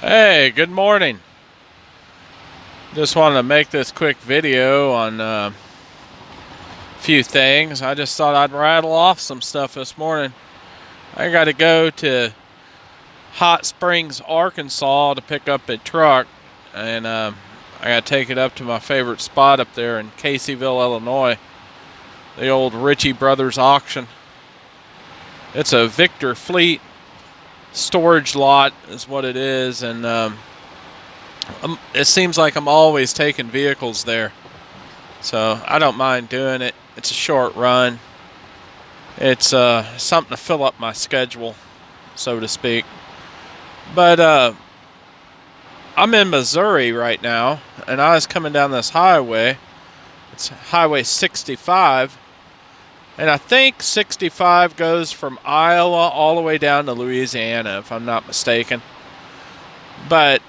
Hey, good morning. Just wanted to make this quick video on a few things. I just thought I'd rattle off some stuff this morning. I got to go to Hot Springs, Arkansas to pick up a truck, and I got to take it up to my favorite spot up there in Caseyville, Illinois, the old Ritchie Brothers auction. It's a Victor Fleet storage lot is what it is, and it seems like I'm always taking vehicles there, so I don't mind doing it. It's a short run. It's something to fill up my schedule, so to speak. But I'm in Missouri right now, and I was coming down this highway. It's Highway 65, and I think 65 goes from Iowa all the way down to Louisiana, if I'm not mistaken. But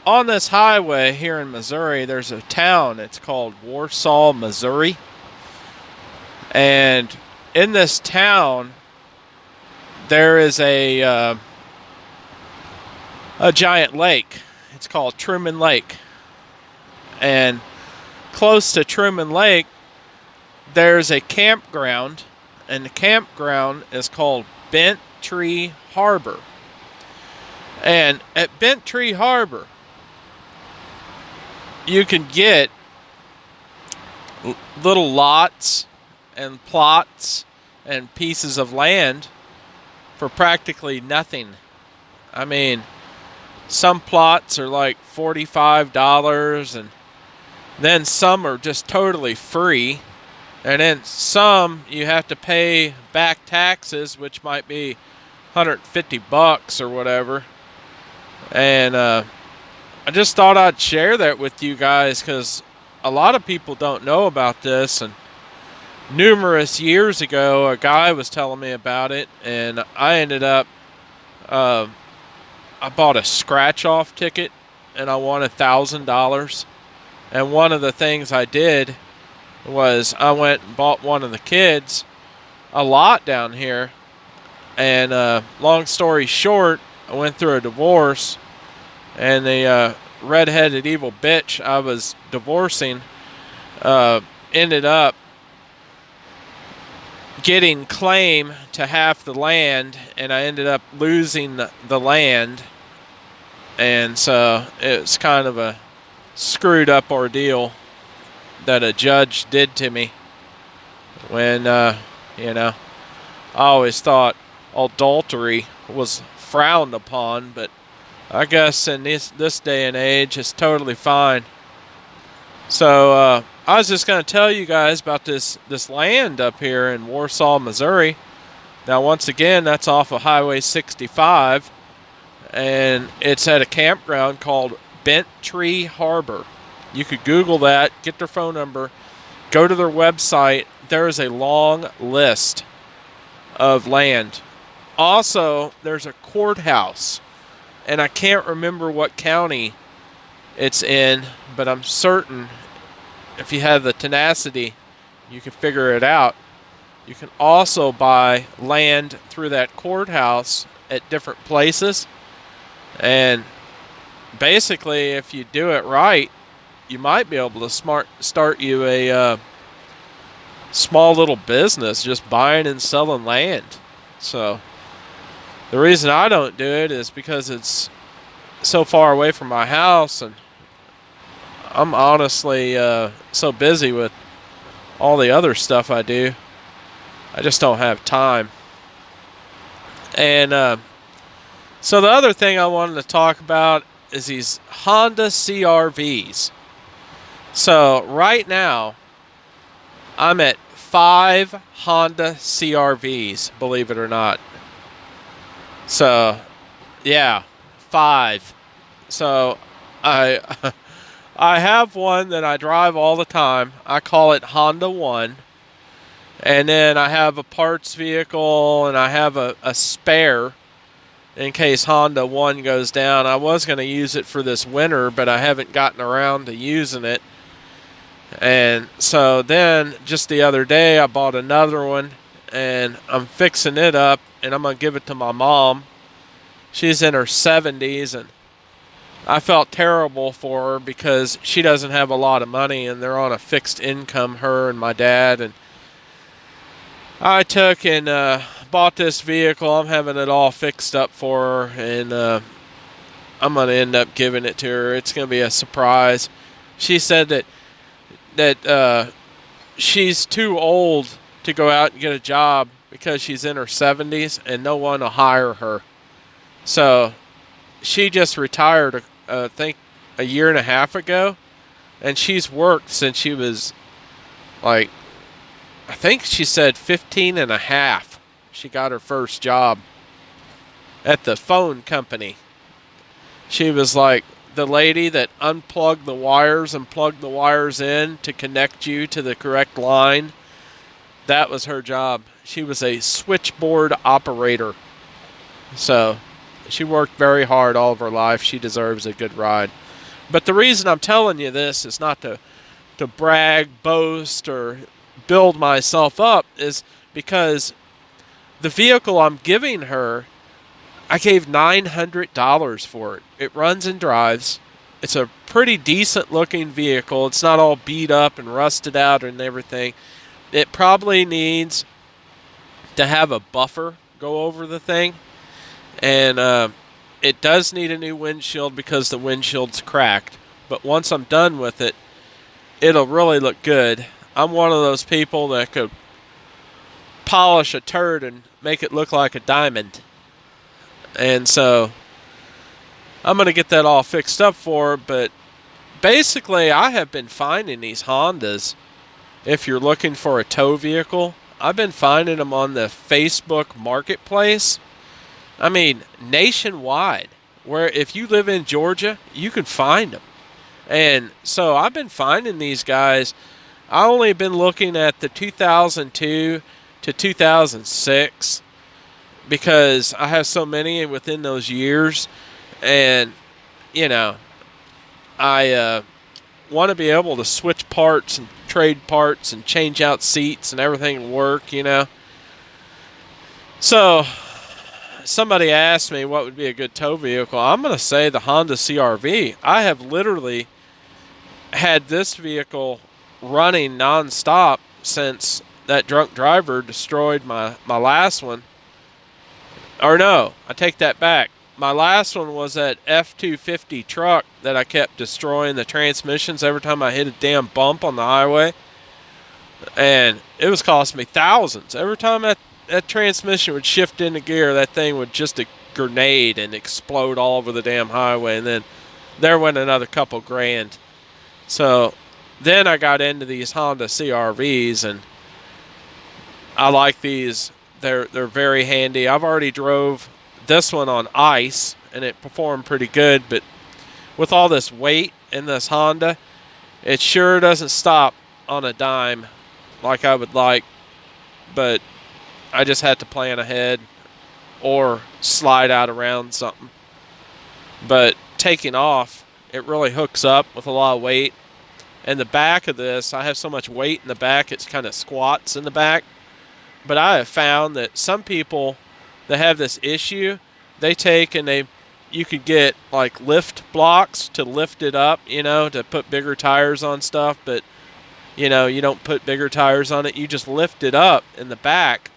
on this highway here in Missouri, there's a town. It's called Warsaw, Missouri. And in this town, there is a giant lake. It's called Truman Lake. And close to Truman Lake, there's a campground, and the campground is called Bent Tree Harbor. And at Bent Tree Harbor, you can get little lots and plots and pieces of land for practically nothing. I mean, some plots are like $45, and then some are just totally free. And then some you have to pay back taxes, which might be $150 or whatever. And I just thought I'd share that with you guys, because a lot of people don't know about this. And numerous years ago, a guy was telling me about it, and I ended up, I bought a scratch-off ticket, and I won $1,000. And one of the things I did was I went and bought one of the kids a lot down here. And long story short, I went through a divorce, and the redheaded evil bitch I was divorcing ended up getting claim to half the land, and I ended up losing the land. And so it's kind of a screwed up ordeal that a judge did to me when, I always thought adultery was frowned upon, but I guess in this day and age, it's totally fine. So I was just going to tell you guys about this land up here in Warsaw, Missouri. Now, once again, that's off of Highway 65, and it's at a campground called Bent Tree Harbor. You could Google that, get their phone number, go to their website. There is a long list of land. Also, there's a courthouse, and I can't remember what county it's in, but I'm certain if you have the tenacity, you can figure it out. You can also buy land through that courthouse at different places, and basically, if you do it right, you might be able to start you a small little business just buying and selling land. So the reason I don't do it is because it's so far away from my house, and I'm honestly so busy with all the other stuff I do. I just don't have time. And so the other thing I wanted to talk about is these Honda CRVs. So right now, I'm at 5 Honda CRVs, believe it or not. So, yeah, 5. So I have one that I drive all the time. I call it Honda One. And then I have a parts vehicle, and I have a spare in case Honda One goes down. I was going to use it for this winter, but I haven't gotten around to using it. And so then just the other day I bought another one, and I'm fixing it up, and I'm going to give it to my mom. She's in her 70s, and I felt terrible for her because she doesn't have a lot of money and they're on a fixed income, her and my dad. And I took and bought this vehicle. I'm having it all fixed up for her, and I'm going to end up giving it to her. It's going to be a surprise. She said that she's too old to go out and get a job because she's in her 70s and no one will hire her. So she just retired, I think, a year and a half ago, and she's worked since she was like, I think she said 15 and a half. She got her first job at the phone company. She was like the lady that unplugged the wires and plugged the wires in to connect you to the correct line. That was her job. She was a switchboard operator. So she worked very hard all of her life. She deserves a good ride. But the reason I'm telling you this is not to brag, boast, or build myself up, is because the vehicle I'm giving her, I gave $900 for it. It runs and drives. It's a pretty decent looking vehicle. It's not all beat up and rusted out and everything. It probably needs to have a buffer go over the thing. And it does need a new windshield because the windshield's cracked. But once I'm done with it, it'll really look good. I'm one of those people that could polish a turd and make it look like a diamond. And so I'm going to get that all fixed up for her. But basically, I have been finding these Hondas. If you're looking for a tow vehicle, I've been finding them on the Facebook marketplace. I mean, nationwide, where if you live in Georgia, you can find them. And so I've been finding these guys. I only been looking at the 2002 to 2006 because I have so many within those years. And, you know, I want to be able to switch parts and trade parts and change out seats and everything work, you know. So somebody asked me what would be a good tow vehicle. I'm going to say the Honda CRV. I have literally had this vehicle running nonstop since that drunk driver destroyed my last one. Or no, I take that back. My last one was that F-250 truck that I kept destroying the transmissions every time I hit a damn bump on the highway. And it was costing me thousands. Every time that transmission would shift into gear, that thing would just a grenade and explode all over the damn highway. And then there went another couple grand. So then I got into these Honda CRVs, and I like these. They're very handy. I've already drove this one on ice, and it performed pretty good. But with all this weight in this Honda, it sure doesn't stop on a dime like I would like. But I just had to plan ahead or slide out around something. But taking off, it really hooks up with a lot of weight. And the back of this, I have so much weight in the back, it's kind of squats in the back. But I have found that some people that have this issue, they take and you could get like lift blocks to lift it up, you know, to put bigger tires on stuff. But, you know, you don't put bigger tires on it. You just lift it up in the back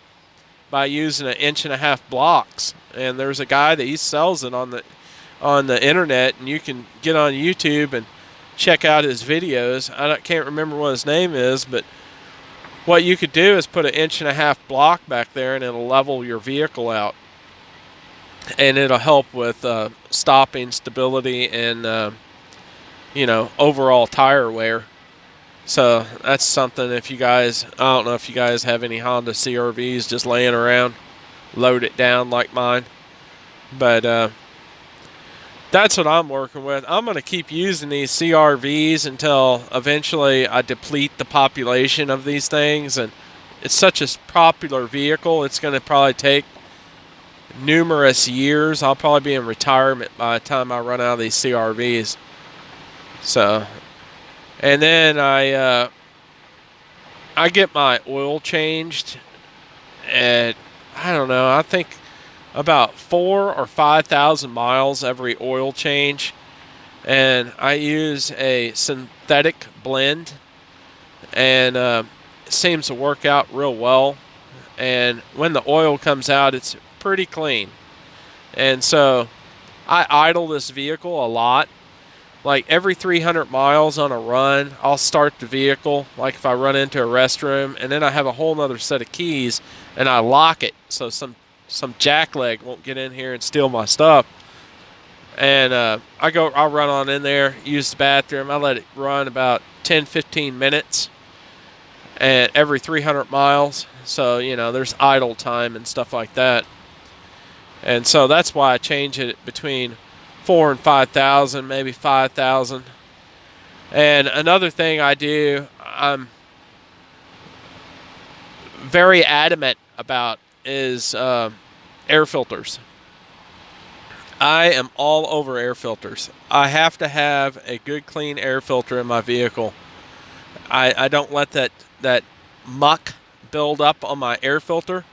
by using 1.5 inch blocks. And there's a guy that he sells it on the internet, and you can get on YouTube and check out his videos. I can't remember what his name is, but what you could do is put 1.5 inch block back there, and it'll level your vehicle out, and it'll help with stopping, stability, and you know, overall tire wear. So that's something. If you guys, I don't know if you guys have any Honda CRVs just laying around, load it down like mine. But that's what I'm working with. I'm going to keep using these CRVs until eventually I deplete the population of these things. And it's such a popular vehicle, it's going to probably take numerous years. I'll probably be in retirement by the time I run out of these CRVs. So, and then I get my oil changed at, I don't know, I think about 4,000 or 5,000 miles every oil change. and I use a synthetic blend, and it seems to work out real well. And when the oil comes out, it's pretty clean. And so I idle this vehicle a lot. Like every 300 miles on a run, I'll start the vehicle, like if I run into a restroom, and then I have a whole other set of keys, and I lock it so some jackleg won't get in here and steal my stuff. And I'll run on in there, use the bathroom. I let it run about 10-15 minutes and every 300 miles. So, there's idle time and stuff like that. And so that's why I change it between 4,000 and 5,000, maybe 5,000. And another thing I do, I'm very adamant about, is air filters. I am all over air filters. I have to have a good clean air filter in my vehicle. I don't let that muck build up on my air filter,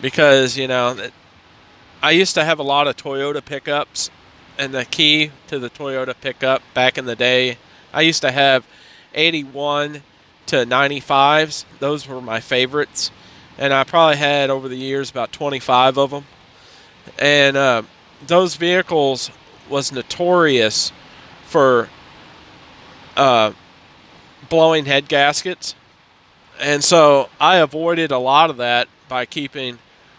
because I used to have a lot of Toyota pickups, and the key to the Toyota pickup back in the day, I used to have 81 to 95s. Those were my favorites, and I probably had over the years about 25 of them. And those vehicles was notorious for blowing head gaskets. And so I avoided a lot of that by keeping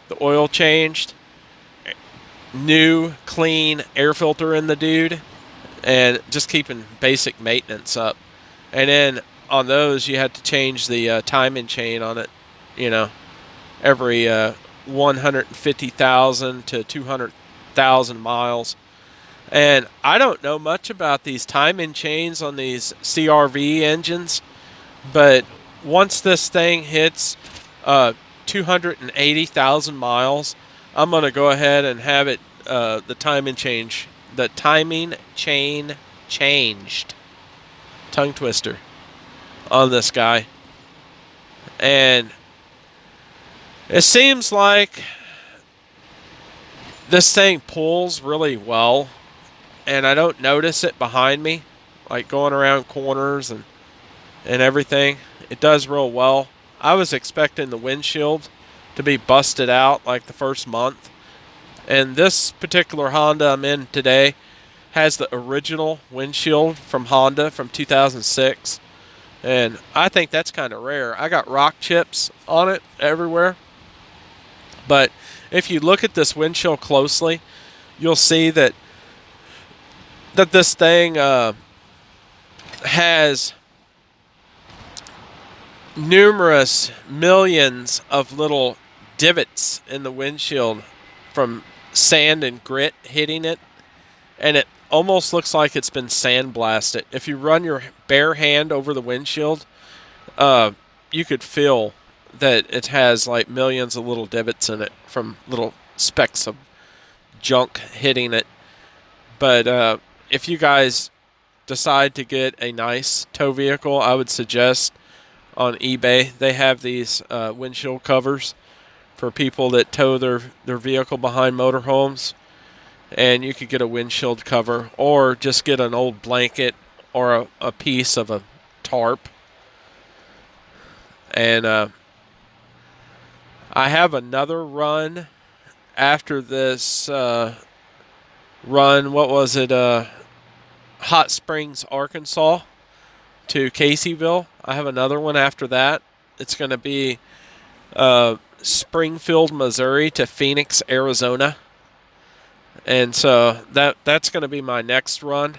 the oil changed, new clean air filter in the dude, and just keeping basic maintenance up. And then on those, you had to change the timing chain on it, every 150,000 to 200,000 miles. And I don't know much about these timing chains on these CRV engines, but once this thing hits 280,000 miles, I'm going to go ahead and have it the timing chain changed. Tongue twister on this guy. And it seems like this thing pulls really well, and I don't notice it behind me, like going around corners and everything. It does real well. I was expecting the windshield to be busted out like the first month. And this particular Honda I'm in today has the original windshield from Honda from 2006. And I think that's kind of rare. I got rock chips on it everywhere. But if you look at this windshield closely, you'll see that this thing has numerous millions of little divots in the windshield from sand and grit hitting it, and it almost looks like it's been sandblasted. If you run your bare hand over the windshield, you could feel that it has like millions of little divots in it from little specks of junk hitting it. But if you guys decide to get a nice tow vehicle, I would suggest on eBay, they have these windshield covers for people that tow their vehicle behind motorhomes. And you could get a windshield cover, or just get an old blanket or a piece of a tarp. And I have another run after this run. What was it? Hot Springs, Arkansas to Caseyville. I have another one after that. It's going to be Springfield, Missouri to Phoenix, Arizona. And so that's going to be my next run.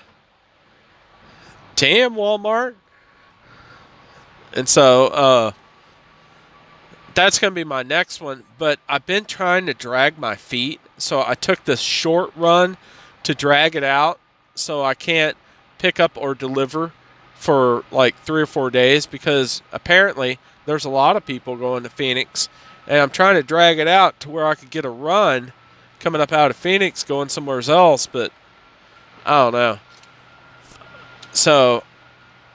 Damn, Walmart. And so that's going to be my next one. But I've been trying to drag my feet. So I took this short run to drag it out so I can't pick up or deliver for like 3 or 4 days, because apparently there's a lot of people going to Phoenix. And I'm trying to drag it out to where I could get a run coming up out of Phoenix going somewhere else, but I don't know. So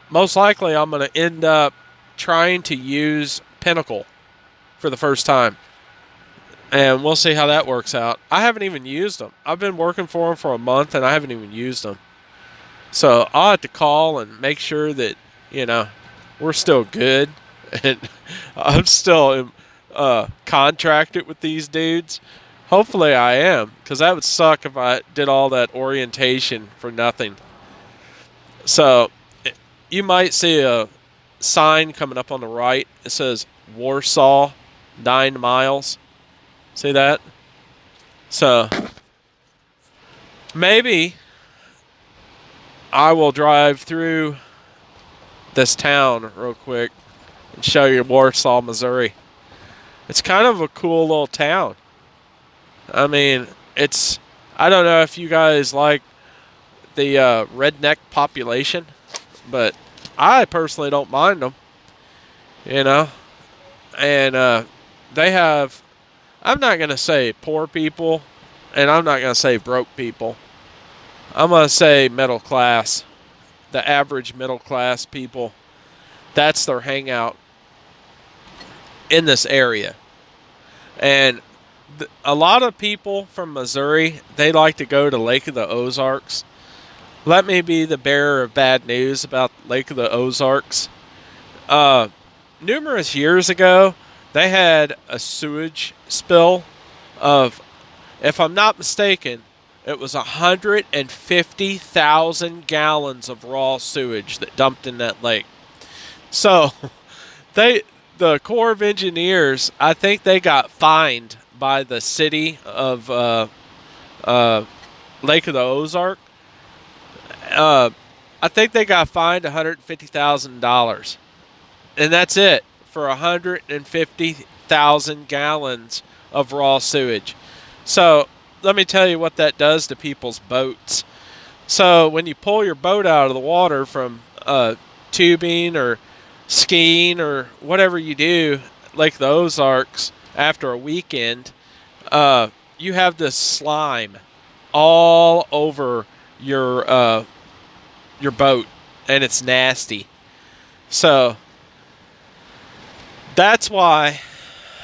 most likely I'm going to end up trying to use Pinnacle for the first time. And we'll see how that works out. I haven't even used them. I've been working for them for a month, and I haven't even used them. So I'll have to call and make sure that, we're still good. And I'm still contracted with these dudes. Hopefully I am, because that would suck if I did all that orientation for nothing. So you might see a sign coming up on the right. It says Warsaw, 9 miles. See that? So maybe I will drive through this town real quick and show you Warsaw, Missouri. It's kind of a cool little town. I mean, I don't know if you guys like the redneck population, but I personally don't mind them, you know. And they have, I'm not going to say poor people, and I'm not going to say broke people. I'm going to say middle class, the average middle class people. That's their hangout in this area. And a lot of people from Missouri, they like to go to Lake of the Ozarks. Let me be the bearer of bad news about Lake of the Ozarks. Numerous years ago, they had a sewage spill of, if I'm not mistaken, it was 150,000 gallons of raw sewage that dumped in that lake. So, the Corps of Engineers, I think they got fined by the city of Lake of the Ozark. I think they got fined $150,000, and that's it for 150,000 gallons of raw sewage. So let me tell you what that does to people's boats. So when you pull your boat out of the water from tubing or skiing or whatever you do, like the Ozarks, after a weekend, you have this slime all over your boat, and it's nasty. So that's why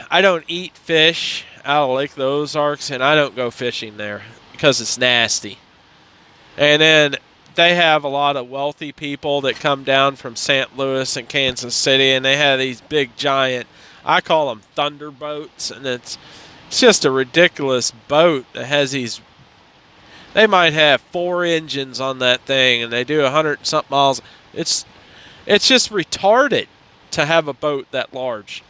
I don't eat fish out of Lake of the Ozarks, and I don't go fishing there because it's nasty. And then they have a lot of wealthy people that come down from St. Louis and Kansas City, and they have these big giant, I call them thunderboats, and it's just a ridiculous boat that has these, they might have 4 engines on that thing, and they do 100 something miles. It's just retarded to have a boat that large.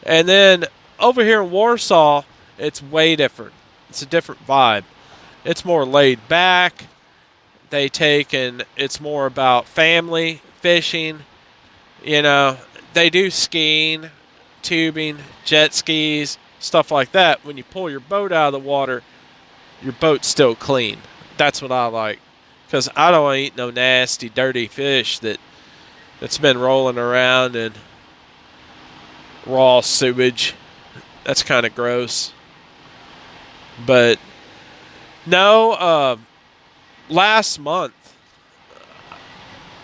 And then over here in Warsaw, it's way different. It's a different vibe. It's more laid back. And it's more about family, fishing. They do skiing, tubing, jet skis, stuff like that. When you pull your boat out of the water, your boat's still clean. That's what I like. Because I don't want to eat no nasty, dirty fish that's been rolling around in raw sewage. That's kind of gross. But no, last month,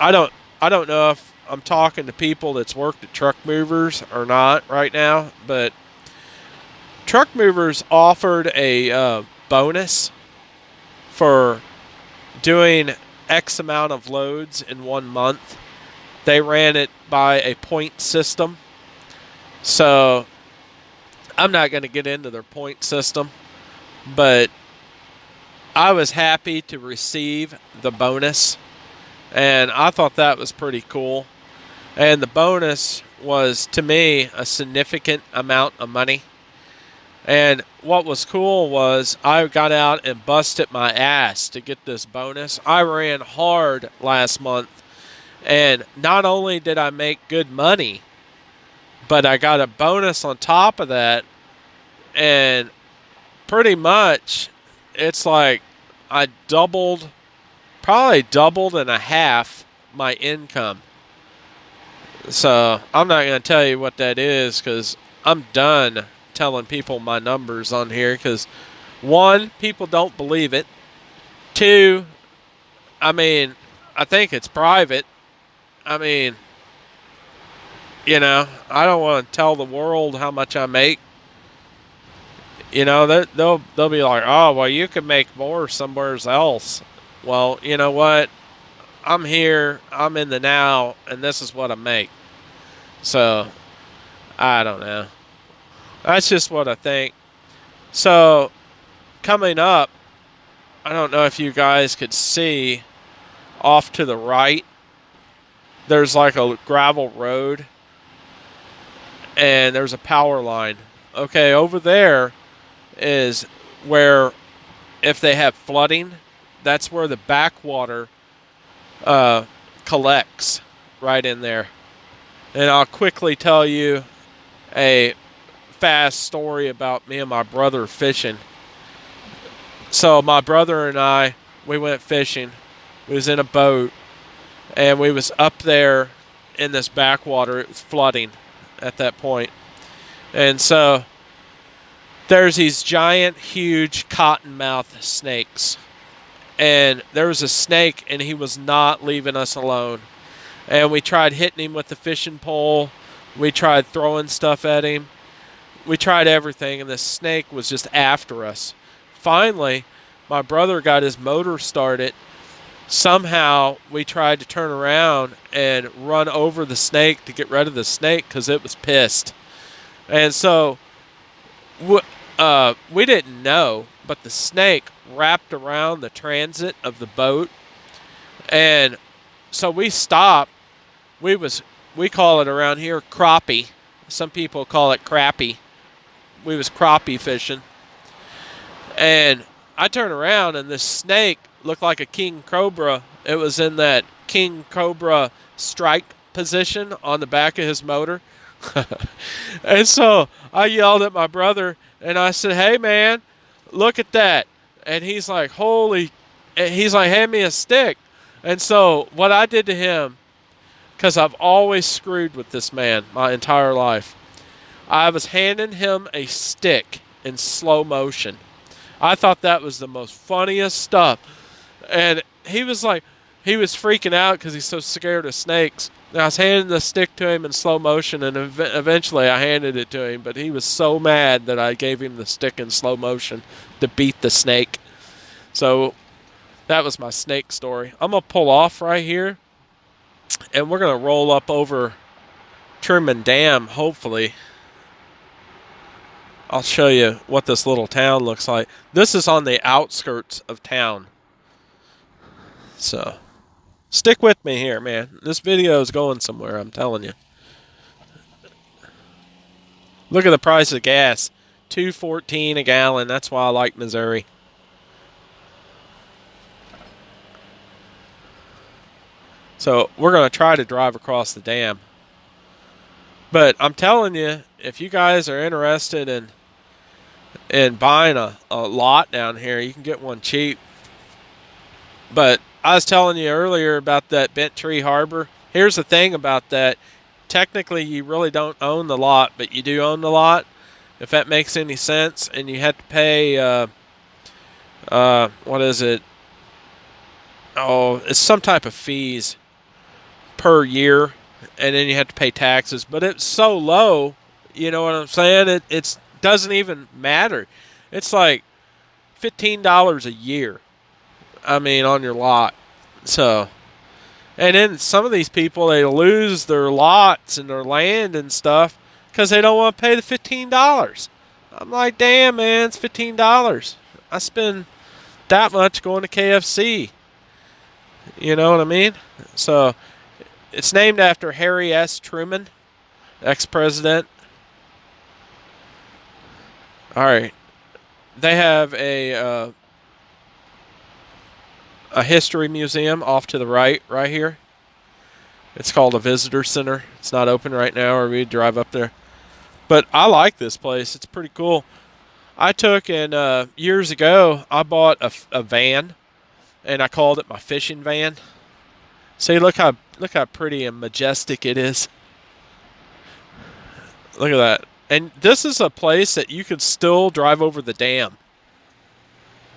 I don't know if I'm talking to people that's worked at truck movers or not right now, but truck movers offered a bonus for doing X amount of loads in 1 month. They ran it by a point system. So I'm not going to get into their point system, but I was happy to receive the bonus, and I thought that was pretty cool. And the bonus was, to me, a significant amount of money. And what was cool was I got out and busted my ass to get this bonus. I ran hard last month, and not only did I make good money, but I got a bonus on top of that. And pretty much it's like I probably doubled and a half my income. So I'm not going to tell you what that is, because I'm done telling people my numbers on here, because 1, people don't believe it. 2, I think it's private. I don't want to tell the world how much I make. They'll be like, oh, well, you can make more somewhere else. Well, you know what? I'm here, I'm in the now, and this is what I make. So, I don't know. That's just what I think. So, coming up, I don't know if you guys could see off to the right, there's like a gravel road and there's a power line. Okay, over there is where, if they have flooding, that's where the backwater collects, right in there. And I'll quickly tell you a fast story about me and my brother fishing. So my brother and I, we went fishing. We was in a boat, and we was up there in this backwater. It was flooding at that point. And so there's these giant, huge cottonmouth snakes. And there was a snake, and he was not leaving us alone. And we tried hitting him with the fishing pole. We tried throwing stuff at him. We tried everything, and the snake was just after us. Finally, my brother got his motor started. Somehow, we tried to turn around and run over the snake to get rid of the snake because it was pissed. And so, we didn't know, but the snake wrapped around the transit of the boat. And so we stopped. We call it around here crappie. Some people call it crappie. We was crappie fishing. And I turned around, and this snake looked like a king cobra. It was in that king cobra strike position on the back of his motor. And so I yelled at my brother, and I said, "Hey, man, look at that." And he's like, "Holy," and he's like, "Hand me a stick." And so what I did to him, because I've always screwed with this man my entire life, I was handing him a stick in slow motion. I thought that was the most funniest stuff. And he was freaking out because he's so scared of snakes. And I was handing the stick to him in slow motion, and eventually I handed it to him. But he was so mad that I gave him the stick in slow motion to beat the snake. So that was my snake story. I'm going to pull off right here, and we're going to roll up over Truman Dam, hopefully. I'll show you what this little town looks like. This is on the outskirts of town. So, stick with me here, man. This video is going somewhere, I'm telling you. Look at the price of gas. $2.14 a gallon. That's why I like Missouri. So, we're going to try to drive across the dam. But I'm telling you, if you guys are interested in buying a lot down here, you can get one cheap. But I was telling you earlier about that Bent Tree Harbor. Here's the thing about that. Technically, you really don't own the lot, but you do own the lot, if that makes any sense. And you have to pay, what is it? Oh, it's some type of fees per year. And then you have to pay taxes. But it's so low, you know what I'm saying? It doesn't even matter. It's like $15 a year. I mean, on your lot. So, and then some of these people, they lose their lots and their land and stuff because they don't want to pay the $15. I'm like, damn, man, it's $15. I spend that much going to KFC. You know what I mean? So, it's named after Harry S. Truman, ex-president. All right. They have a history museum off to the right here. It's called a visitor center. It's not open right now, or we'd drive up there. But I like this place. It's pretty cool. I took and years ago, I bought a van, and I called it my fishing van. See, look how pretty and majestic it is. Look at that. And this is a place that you could still drive over the dam.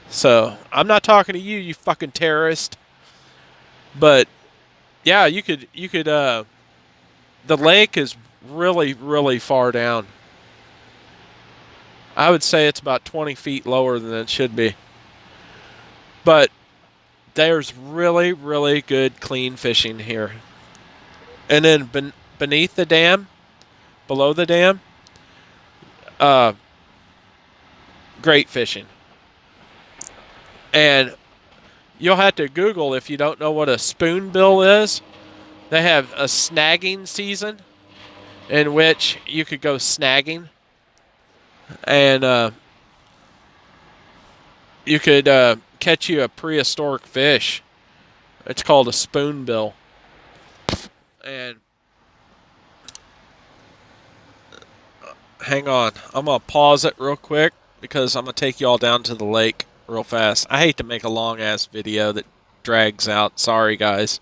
So, I'm not talking to you, you fucking terrorist. But, yeah, you could, the lake is really, really far down. I would say it's about 20 feet lower than it should be. But there's really, really good clean fishing here. And then beneath the dam, below the dam, uh, great fishing. And you'll have to Google if you don't know what a spoonbill is. They have a snagging season in which you could go snagging, and you could catch you a prehistoric fish. It's called a spoonbill. And hang on, I'm gonna pause it real quick because I'm gonna take y'all down to the lake real fast. I hate to make a long ass video that drags out. Sorry, guys.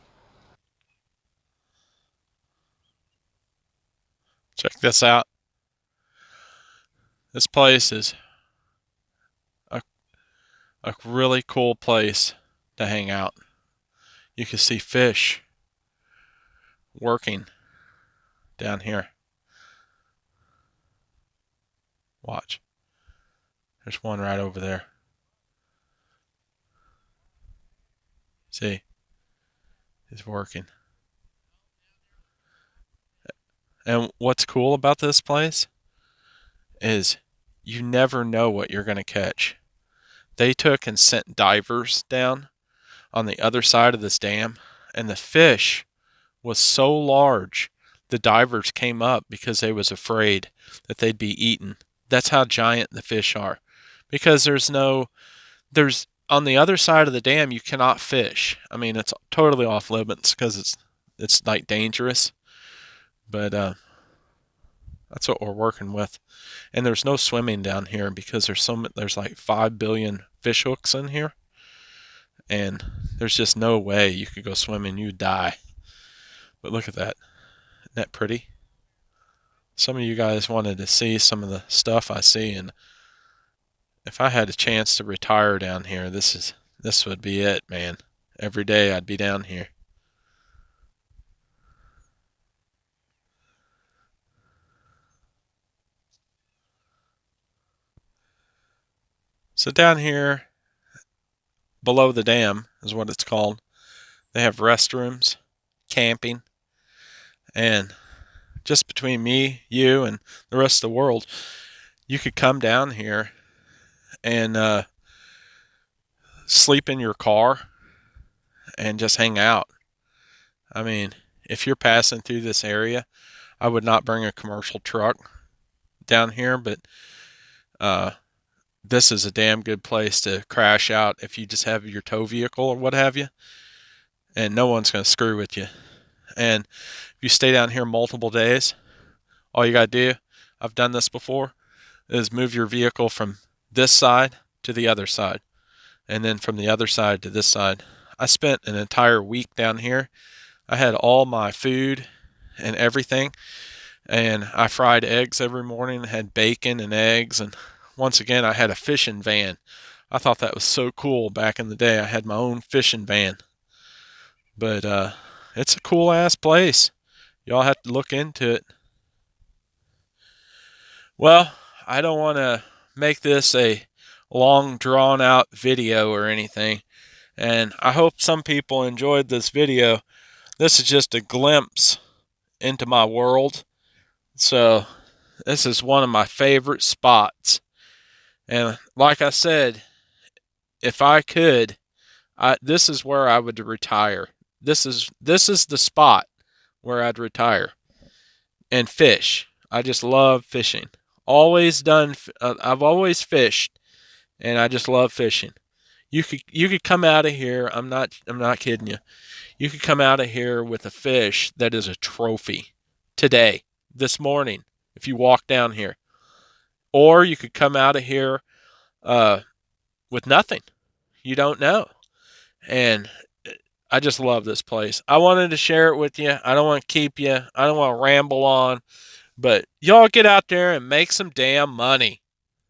Check this out. This place is a really cool place to hang out. You can see fish working down here. Watch. There's one right over there. See? He's working. And what's cool about this place is you never know what you're going to catch. They took and sent divers down on the other side of this dam, and the fish was so large the divers came up because they was afraid that they'd be eaten. That's how giant the fish are. Because there's on the other side of the dam you cannot fish. I mean, it's totally off limits because it's like dangerous. But that's what we're working with. And there's no swimming down here because there's like 5 billion fish hooks in here. And there's just no way you could go swimming, you'd die. But look at that. Isn't that pretty? Some of you guys wanted to see some of the stuff I see, and if I had a chance to retire down here, this would be it, man. Every day I'd be down here. So down here below the dam is what it's called. They have restrooms, camping, and just between me, you, and the rest of the world, you could come down here and sleep in your car and just hang out. I mean, if you're passing through this area, I would not bring a commercial truck down here, but this is a damn good place to crash out if you just have your tow vehicle or what have you, and no one's going to screw with you. And if you stay down here multiple days, all you got to do, I've done this before, is move your vehicle from this side to the other side, and then from the other side to this side. I spent an entire week down here. I had all my food and everything, and I fried eggs every morning, had bacon and eggs, and once again I had a fishing van. I thought that was so cool back in the day. I had my own fishing van. But it's a cool ass place. Y'all have to look into it. Well, I don't want to make this a long drawn out video or anything, and I hope some people enjoyed this video. This is just a glimpse into my world. So this is one of my favorite spots. And like I said, if I could, this is where I would retire. This is the spot where I'd retire and fish. I just love fishing. I've always fished, and I just love fishing. You could come out of here. I'm not kidding you. You could come out of here with a fish that is a trophy today, this morning, if you walk down here. Or you could come out of here with nothing. You don't know. And I just love this place. I wanted to share it with you. I don't want to keep you. I don't want to ramble on. But y'all get out there and make some damn money.